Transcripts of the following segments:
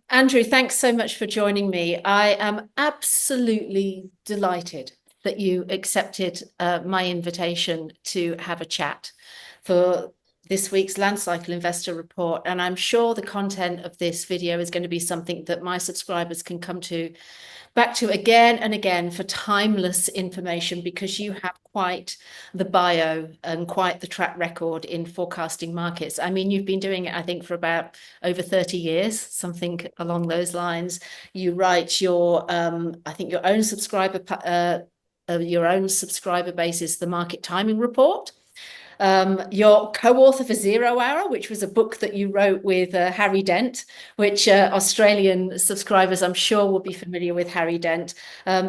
Andrew, thanks so much for joining me. I am absolutely delighted that you accepted my invitation to have a chat for this week's Land Cycle Investor Report. And I'm sure the content of this video is going to be something that my subscribers can come back to again and again for timeless information, because you have quite the bio and quite the track record in forecasting markets. I mean, you've been doing it, I think, for about over 30 years, something along those lines. You write I think your own subscriber base is the Market Timing Report. You're co-author for Zero Hour, which was a book that you wrote with Harry Dent, which Australian subscribers, I'm sure, will be familiar with Harry Dent.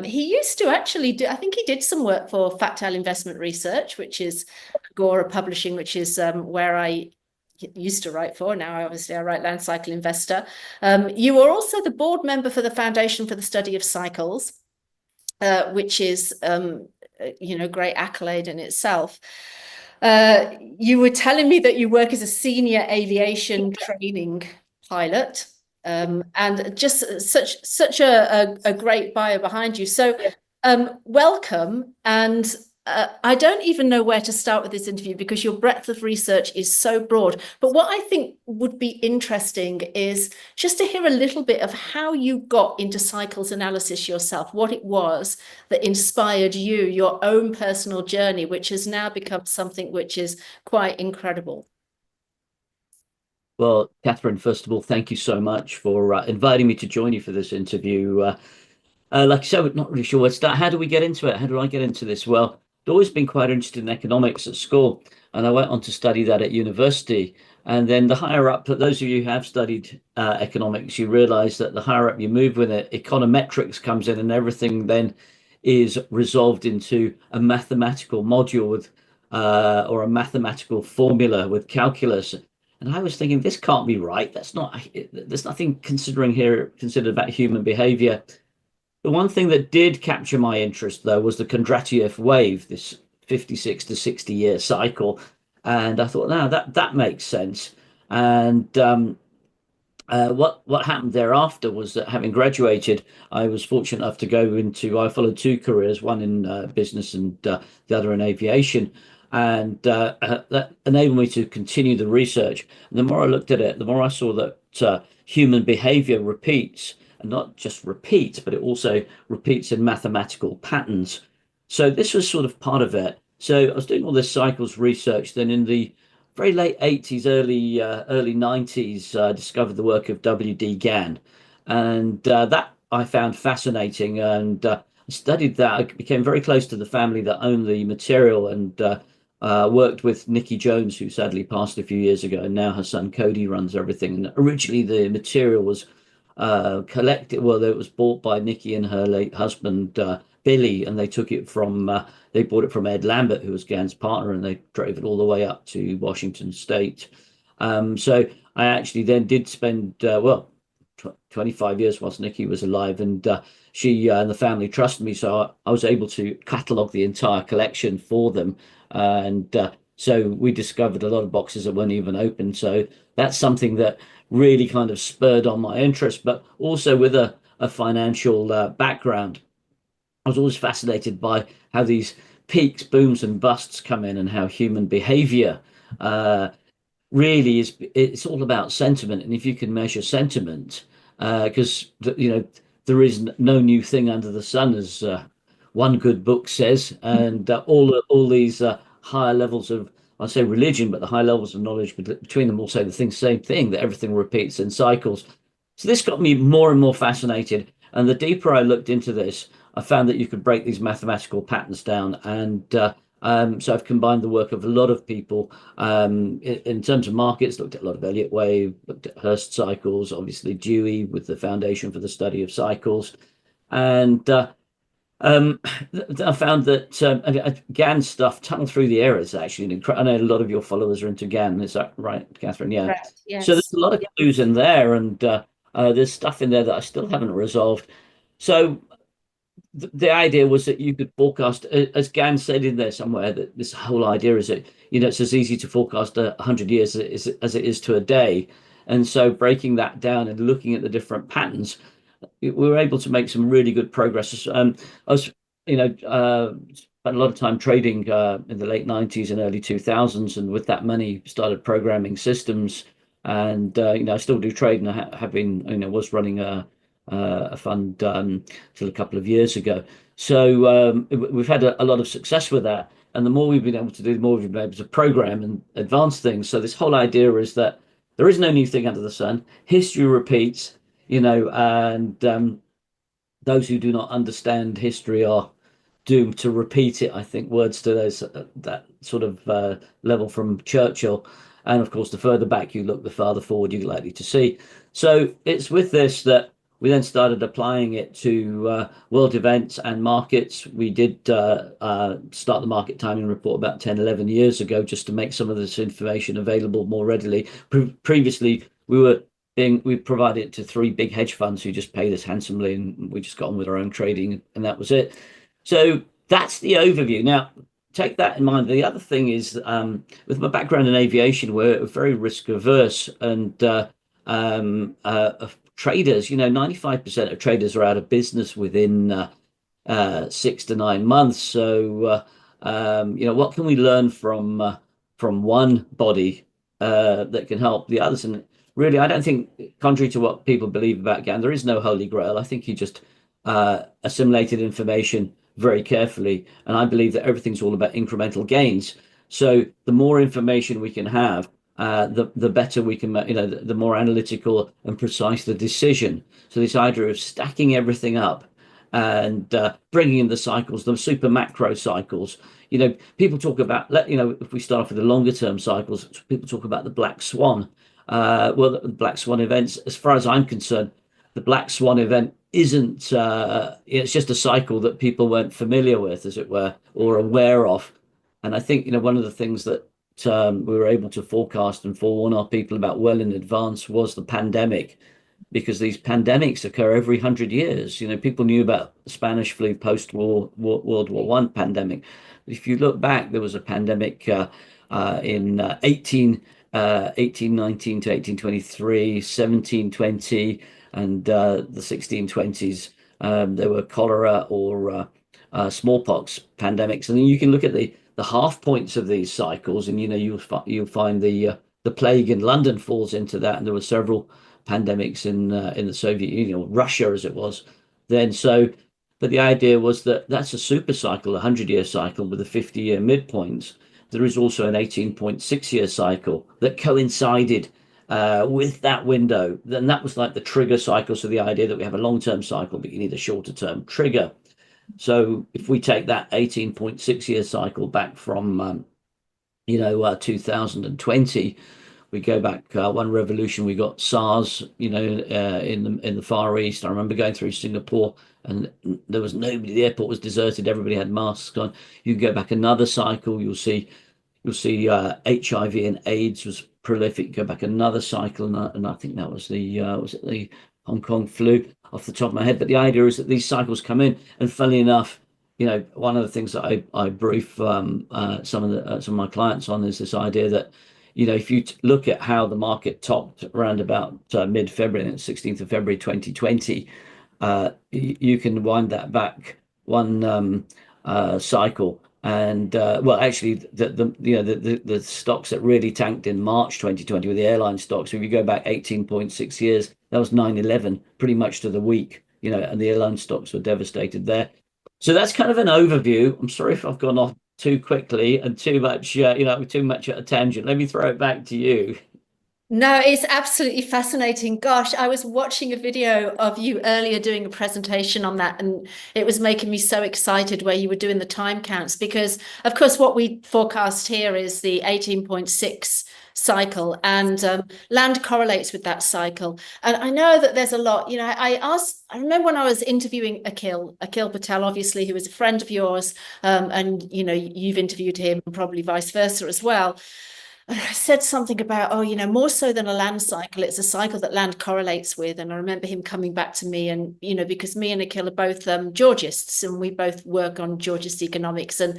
He used to actually do, I think he did some work for Fat Tail Investment Research, which is Agora Publishing, which is where I used to write for. Now, obviously, I write Land Cycle Investor. You are also the board member for the Foundation for the Study of Cycles, which is, great accolade in itself. You were telling me that you work as a senior aviation training pilot, and just such a great bio behind you. So, welcome. And I don't even know where to start with this interview, because your breadth of research is so broad. But what I think would be interesting is just to hear a little bit of how you got into cycles analysis yourself, what it was that inspired you, your own personal journey, which has now become something which is quite incredible. Well, Catherine, first of all, thank you so much for inviting me to join you for this interview. Like I said, we're not really sure where to start. How do we get into it? How do I get into this? Well, I've always been quite interested in economics at school, and I went on to study that at university. And then the higher up, those of you who have studied economics, you realize that the higher up you move with it, econometrics comes in, and everything then is resolved into a mathematical module with or a mathematical formula with calculus. And I was thinking, this can't be right. There's nothing considered about human behavior. The one thing that did capture my interest, though, was the Kondratiev wave, this 56 to 60 year cycle. And I thought, now that makes sense. And what happened thereafter was that, having graduated, I was fortunate enough to go into, I followed two careers, one in business and the other in aviation. And that enabled me to continue the research. And the more I looked at it, the more I saw that human behavior repeats, and not just repeats, but it also repeats in mathematical patterns. So this was sort of part of it. So I was doing all this cycles research. Then in the very late 80s, early 90s, discovered the work of W.D. Gann, and that I found fascinating, and studied that. I became very close to the family that owned the material, and worked with Nikki Jones, who sadly passed a few years ago, and now her son Cody runs everything. And originally the material was collected. Well, it was bought by Nikki and her late husband Billy, and they bought it from Ed Lambert, who was Gann's partner, and they drove it all the way up to Washington State. So I actually then did spend 25 years whilst Nikki was alive, and she and the family trusted me, so I was able to catalogue the entire collection for them, and so we discovered a lot of boxes that weren't even open. So that's something that really kind of spurred on my interest, but also with a financial background. I was always fascinated by how these peaks, booms, and busts come in, and how human behavior uh, really it's all about sentiment. And if you can measure sentiment, because there is no new thing under the sun, as one good book says, and all these higher levels of, I say religion, but the high levels of knowledge between them all say same thing, that everything repeats in cycles. So this got me more and more fascinated, and the deeper I looked into this, I found that you could break these mathematical patterns down, and so I've combined the work of a lot of people in terms of markets. Looked at a lot of Elliott wave, looked at Hurst cycles, obviously Dewey with the Foundation for the Study of Cycles, and Um, I found that GAN stuff, tunnel through the errors, actually. I know a lot of your followers are into GAN. Is that right, Catherine? Yeah. Correct. So there's Yes. a lot of clues in there, and there's stuff in there that I still haven't resolved. So the idea was that you could forecast, as Gan said in there somewhere, that this whole idea is that it's as easy to forecast 100 years as it is to a day. And so breaking that down and looking at the different patterns, we were able to make some really good progress. I was, spent a lot of time trading in the late 90s and early 2000s, and with that money, started programming systems. And I still do trade, and I have been, was running a fund till a couple of years ago. So we've had a lot of success with that. And the more we've been able to do, the more we've been able to program and advance things. So this whole idea is that there is no new thing under the sun. History repeats, and those who do not understand history are doomed to repeat it. I think words to those that sort of level from Churchill. And of course, the further back you look, the farther forward you're likely to see. So it's with this that we then started applying it to world events and markets. We did start the market timing report about 10, 11 years ago, just to make some of this information available more readily. Previously, we provided it to three big hedge funds who just paid us handsomely, and we just got on with our own trading, and that was it. So that's the overview. Now, take that in mind. The other thing is, with my background in aviation, we're very risk averse, and traders, 95% of traders are out of business within 6 to 9 months. So, what can we learn from one body that can help the others? And really, I don't think, contrary to what people believe about GAN, there is no holy grail. I think he just assimilated information very carefully, and I believe that everything's all about incremental gains. So the more information we can have, the better we can, the more analytical and precise the decision. So this idea of stacking everything up and bringing in the cycles, the super macro cycles. People talk about, if we start off with the longer term cycles, people talk about the black swan. Well, the black swan events, as far as I'm concerned, the black swan event isn't, it's just a cycle that people weren't familiar with, as it were, or aware of. And I think, one of the things that we were able to forecast and forewarn our people about well in advance was the pandemic, because these pandemics occur every 100 years. People knew about the Spanish flu World War One pandemic. If you look back, there was a pandemic in 1819 to 1823, 1720, and the 1620s. There were cholera or smallpox pandemics, and then you can look at the half points of these cycles, and you'll find the plague in London falls into that, and there were several pandemics in the Soviet Union, or Russia as it was then. So, but the idea was that that's a super cycle, a 100-year cycle with a 50-year midpoints. There is also an 18.6-year cycle that coincided with that window. Then that was like the trigger cycle. So the idea that we have a long-term cycle, but you need a shorter-term trigger. So if we take that 18.6-year cycle back from 2020, we go back one revolution. We got SARS, in the Far East. I remember going through Singapore, and there was nobody. The airport was deserted. Everybody had masks on. You can go back another cycle. You'll see HIV and AIDS was prolific. Go back another cycle, and I think that was the Hong Kong flu off the top of my head. But the idea is that these cycles come in, and funnily enough, one of the things that I brief some of my clients on is this idea that, if you look at how the market topped around about mid-February, 16th of February 2020, you can wind that back one cycle. And well, actually, the stocks that really tanked in March 2020 were the airline stocks. So if you go back 18.6 years, that was 9/11, pretty much to the week, and the airline stocks were devastated there. So that's kind of an overview. I'm sorry if I've gone off too quickly and too much, too much at a tangent. Let me throw it back to you. No, it's absolutely fascinating. Gosh, I was watching a video of you earlier doing a presentation on that, and it was making me so excited where you were doing the time counts, because, of course, what we forecast here is the 18.6 cycle, and land correlates with that cycle. And I know that there's a lot, I remember when I was interviewing Akil Patel, obviously, who was a friend of yours, and you've interviewed him, and probably vice versa as well. And I said something about, more so than a land cycle, it's a cycle that land correlates with. And I remember him coming back to me, and, because me and Akil are both Georgists, and we both work on Georgist economics. And,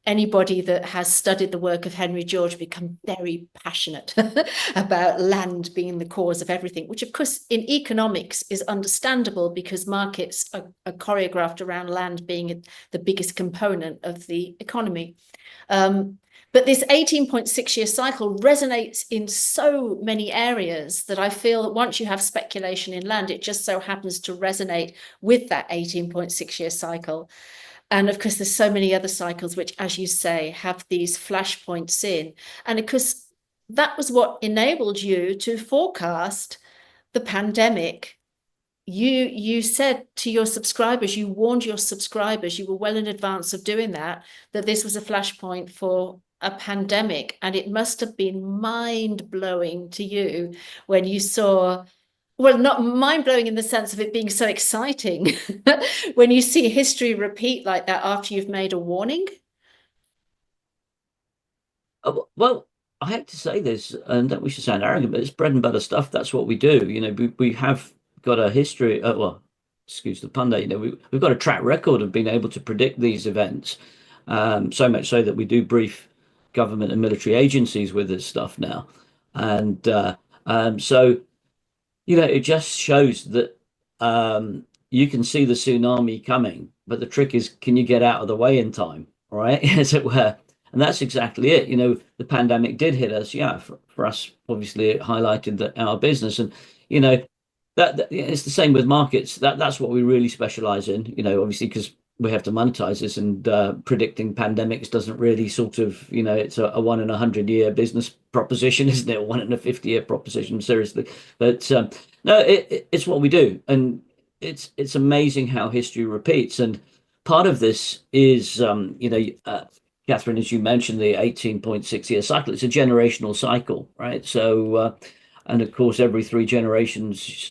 anybody that has studied the work of Henry George become very passionate about land being the cause of everything, which, of course, in economics is understandable because markets are choreographed around land being the biggest component of the economy. But this 18.6-year cycle resonates in so many areas that I feel that once you have speculation in land, it just so happens to resonate with that 18.6-year cycle. And of course, there's so many other cycles which, as you say, have these flashpoints in. And of course, that was what enabled you to forecast the pandemic. You said to your subscribers, you warned your subscribers, you were well in advance of doing that this was a flashpoint for a pandemic. And it must have been mind-blowing to you when you saw, well, not mind-blowing in the sense of it being so exciting, when you see history repeat like that after you've made a warning. Well, I have to say this, and that we should sound arrogant, but it's bread and butter stuff. That's what we do. We have got a history. Well, excuse the pun there. We've got a track record of being able to predict these events. So much so that we do brief government and military agencies with this stuff now. And so, it just shows that you can see the tsunami coming, but the trick is, can you get out of the way in time, right? As it were. And that's exactly it. The pandemic did hit us. Yeah, for us, obviously, it highlighted that our business, and that it's the same with markets. That's what we really specialize in. Obviously, because we have to monetize this, and predicting pandemics doesn't really sort of, it's a 1 in 100-year business proposition, isn't it? A 1 in a 50-year proposition, seriously. But no, it's what we do, and it's amazing how history repeats. And part of this is, Catherine, as you mentioned, the 18.6-year cycle. It's a generational cycle, right? So, and of course, every 3 generations,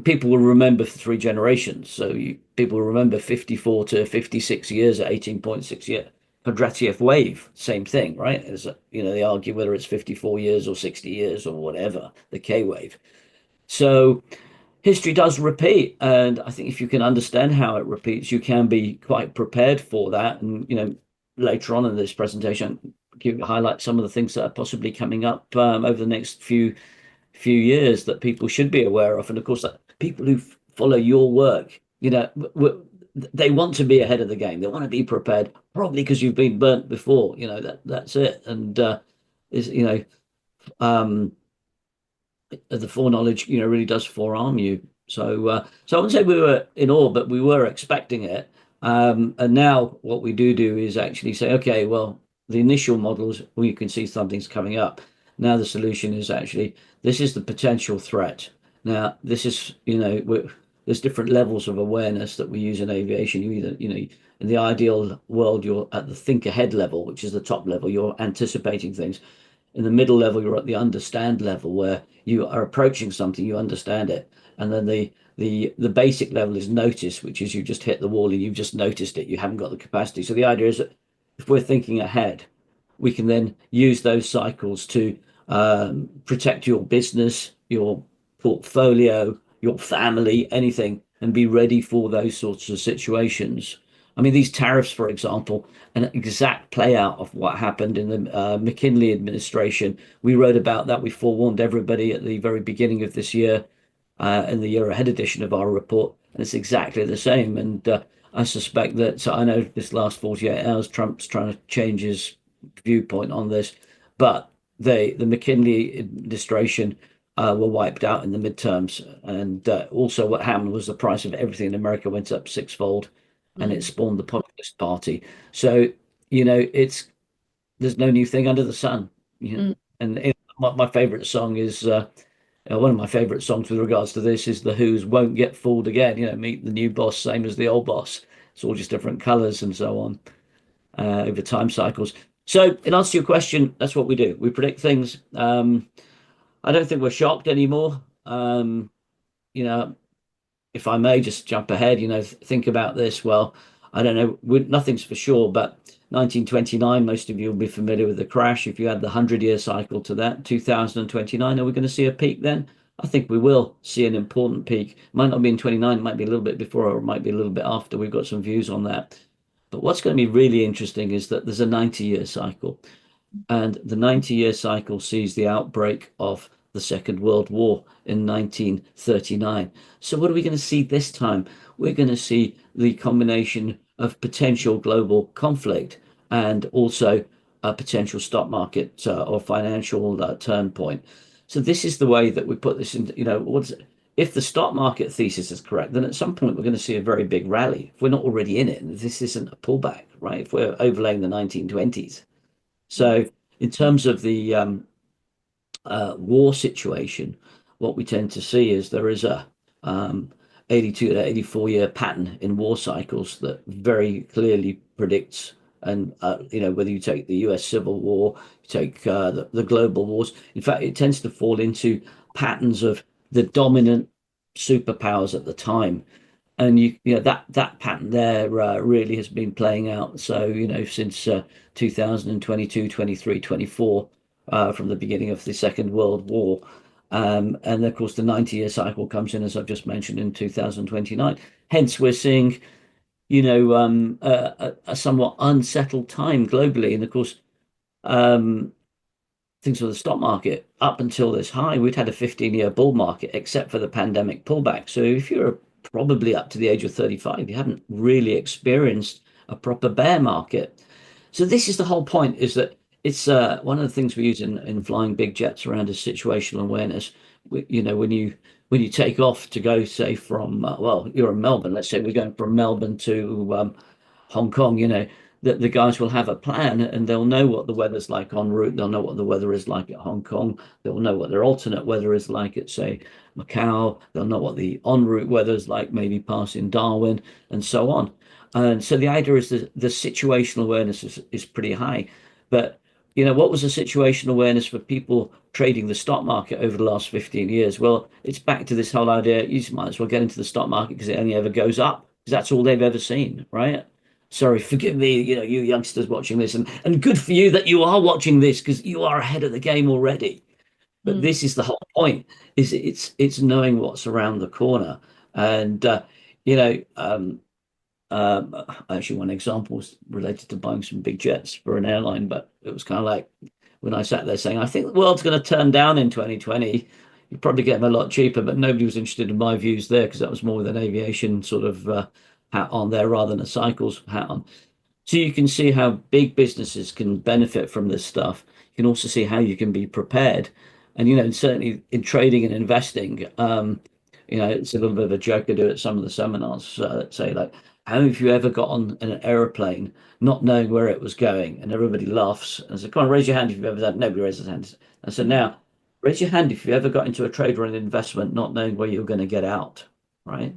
people will remember for 3 generations. So people will remember 54 to 56 years at 18.6-year Kondratiev wave. Same thing, right? As they argue whether it's 54 years or 60 years or whatever, the K wave. So history does repeat, and I think if you can understand how it repeats, you can be quite prepared for that. And later on in this presentation, highlight some of the things that are possibly coming up over the next few years that people should be aware of. And of course, people who follow your work, they want to be ahead of the game. They want to be prepared, probably because you've been burnt before. That's it. And is the foreknowledge, really does forearm you. So I wouldn't say we were in awe, but we were expecting it. And now what we do is actually say, okay, well, the initial models, we can see something's coming up. Now the solution is actually, this is the potential threat. Now this is, there's different levels of awareness that we use in aviation. You either, in the ideal world, you're at the think ahead level, which is the top level. You're anticipating things. In the middle level, you're at the understand level, where you are approaching something, you understand it. And then the basic level is notice, which is you just hit the wall and you've just noticed it. You haven't got the capacity. So the idea is that if we're thinking ahead, we can then use those cycles to protect your business, your portfolio, your family, anything, and be ready for those sorts of situations. I mean, these tariffs, for example, an exact play out of what happened in the McKinley administration. We wrote about that. We forewarned everybody at the very beginning of this year in the year ahead edition of our report. And it's exactly the same. And I suspect that, so I know this last 48 hours, Trump's trying to change his viewpoint on this, but the McKinley administration were wiped out in the midterms. And also what happened was the price of everything in America went up sixfold, and it spawned the Populist Party. So, there's no new thing under the sun. And my favorite song is one of my favorite songs with regards to this is The Who's Won't Get Fooled Again. Meet the new boss, same as the old boss. It's all just different colors and so on over time cycles. So in answer to your question, that's what we do. We predict things. I don't think we're shocked anymore. You know, if I may just jump ahead, think about this. Well, I don't know, nothing's for sure, but 1929, most of you will be familiar with the crash. If you add the 100-year cycle to that, 2029, are we going to see a peak then? I think we will see an important peak. Might not be in 29, it might be a little bit before, or it might be a little bit after. We've got some views on that. But what's going to be really interesting is that there's a 90-year cycle. And the 90-year cycle sees the outbreak of the Second World War in 1939. So, what are we going to see this time? We're going to see the combination of potential global conflict and also a potential stock market or financial turn point. So, this is the way that we put this in. If the stock market thesis is correct, then at some point we're going to see a very big rally. If we're not already in it, this isn't a pullback, right? If we're overlaying the 1920s. So, in terms of the war situation, what we tend to see is there is a 82 to 84-year pattern in war cycles that very clearly predicts. And whether you take the US Civil War, you take the global wars. In fact, it tends to fall into patterns of the dominant superpowers at the time, and that pattern there really has been playing out. So since 2022, 23, 24, from the beginning of the Second World War, and of course the 90-year cycle comes in, as I've just mentioned, in 2029. Hence we're seeing a somewhat unsettled time globally. And of course, things with the stock market, up until this high, we'd had a 15-year bull market, except for the pandemic pullback. So if you're probably up to the age of 35, you haven't really experienced a proper bear market. So this is the whole point, is that it's one of the things we use in flying big jets around is situational awareness. When you take off to go, say, from well, you're in Melbourne, let's say we're going from Melbourne to Hong Kong, that the guys will have a plan, and they'll know what the weather's like en route. They'll know what the weather is like at Hong Kong. They'll know what their alternate weather is like at, say, Macau. They'll know what the en route weather is like, maybe passing Darwin, and so on. And so the idea is that the situational awareness is pretty high. But what was the situational awareness for people trading the stock market over the last 15 years? Well, it's back to this whole idea, you might as well get into the stock market because it only ever goes up, because that's all they've ever seen, right? Sorry, forgive me, you youngsters watching this, and good for you that you are watching this, because you are ahead of the game already. But this is the whole point: is it's knowing what's around the corner. And actually, one example was related to buying some big jets for an airline, but it was kind of like when I sat there saying, I think the world's going to turn down in 2020. You'd probably get them a lot cheaper, but nobody was interested in my views there, because that was more with an aviation sort of hat on there rather than a cycles hat on. So you can see how big businesses can benefit from this stuff. You can also see how you can be prepared. And certainly in trading and investing, it's a little bit of a joke I do at some of the seminars that say, like, how have you ever got on an aeroplane not knowing where it was going? And everybody laughs and says, come on, raise your hand if you've ever done. Nobody raises their hand. I said, now raise your hand if you ever got into a trade or an investment not knowing where you're going to get out, right?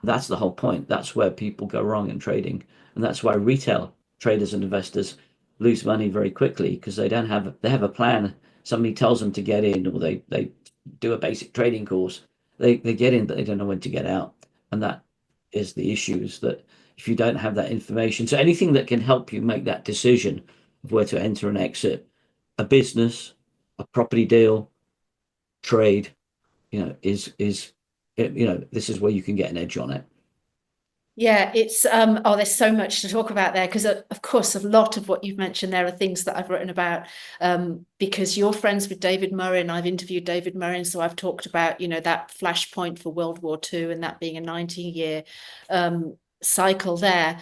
That's the whole point. That's where people go wrong in trading. And that's why retail traders and investors lose money very quickly, because they have a plan. Somebody tells them to get in, or they do a basic trading course. They get in, but they don't know when to get out. And that is the issue, is that if you don't have that information, so anything that can help you make that decision of where to enter and exit a business, a property deal, trade, this is where you can get an edge on it. Yeah, it's there's so much to talk about there, because of course a lot of what you've mentioned there are things that I've written about, because you're friends with David Murray and I've interviewed David Murray, and so I've talked about that flashpoint for World War II and that being a 90-year cycle there.